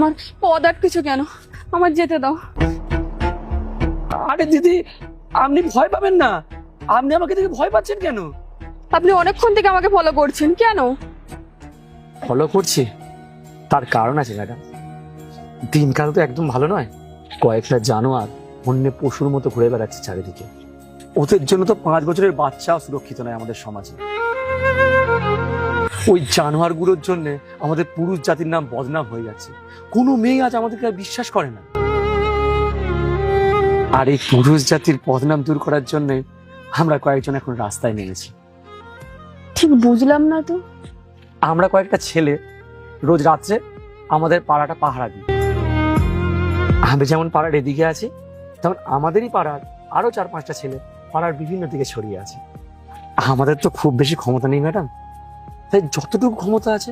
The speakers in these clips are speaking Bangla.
আমার পদ আটকেছো কেন? আমার যেতে দাও। আরে দিদি, আপনি ভয় পাবেন না। আপনি আমাকে দেখে ভয় পাচ্ছেন কেন? আপনি অনেকক্ষণ থেকে আমাকে ফলো করছেন কেন? ফলো করছি তার কারণ আছে ম্যাডাম। দিনকাল তো একদম ভালো নয়। কয়েকটা জানোয়ার অন্য পশুর মতো ঘুরে বেড়াচ্ছে চারিদিকে। ওদের জন্য তো 5 বছরের বাচ্চাও সুরক্ষিত নয় আমাদের সমাজে। ওই জানোয়ারগুলোর জন্য আমাদের পুরুষ জাতির নাম বদনাম হয়ে যাচ্ছে। কোনো মেয়ে আজ আমাদেরকে আর বিশ্বাস করে না। আর এই পুরুষ জাতির বদনাম দূর করার জন্য আমরা কয়েকজন এখন রাস্তায় নেমেছি। ঠিক বুঝলাম না তো। আমরা কয়েকটা ছেলে রোজ রাত্রে আমাদের পাড়াটা পাহারা দিই। আমি যেমন পাড়ার এদিকে আছি, তেমন আমাদেরই পাড়ার আরো 4-5টা ছেলে পাড়ার বিভিন্ন দিকে ছড়িয়ে আছে। আমাদের তো খুব বেশি ক্ষমতা নেই ম্যাডাম, তাই যতটুকু ক্ষমতা আছে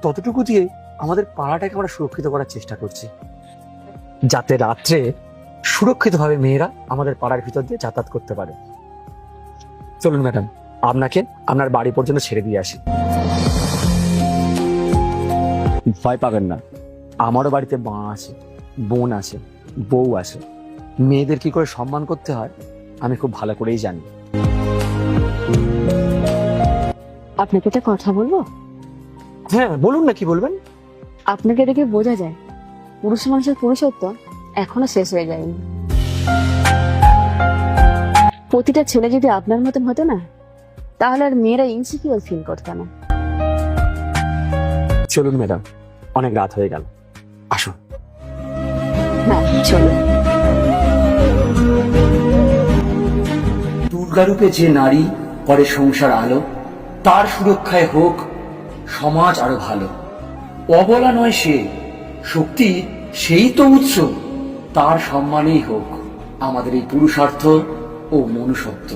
ততটুকু দিয়ে আমাদের পাড়াটাকে আমরা সুরক্ষিত করার চেষ্টা করছি, যাতে রাত্রে সুরক্ষিতভাবে মেয়েরা আমাদের পাড়ার ভিতর দিয়ে যাতায়াত করতে পারে। চলুন ম্যাডাম, আপনাকে আপনার বাড়ি পর্যন্ত ছেড়ে দিয়ে আসি। ভয় পাবেন না, আমারও বাড়িতে মা আছে, বোন আছে, বউ আছে। মেয়েদের কি করে সম্মান করতে হয় আমি খুব ভালো করেই জানি। আপনাকে একটা কথা বলবো? হ্যাঁ বলুন না, কি বলবেন? আপনাকে দেখে বোঝা যায় পুরুষ মানুষের পুরুষত্ব এখনো শেষ হয়ে যায়নি। প্রতিটা ছেলে যদি আপনার মতন হতো না, তাহলে আর মেয়েরা ইনসিকিউর ফিল করতো না। চলুন ম্যাডাম, অনেক রাত হয়ে গেল, আসুন। হ্যাঁ চলুন। দুর্গারূপে যে নারী করে সংসার আলো, তার সুরক্ষায় হোক সমাজ আরো ভালো। অবলা নয় সে, শক্তি সেই তো উৎস, তার সম্মানেই হোক আমাদের এই পুরুষার্থ ও মনুষ্যত্ব।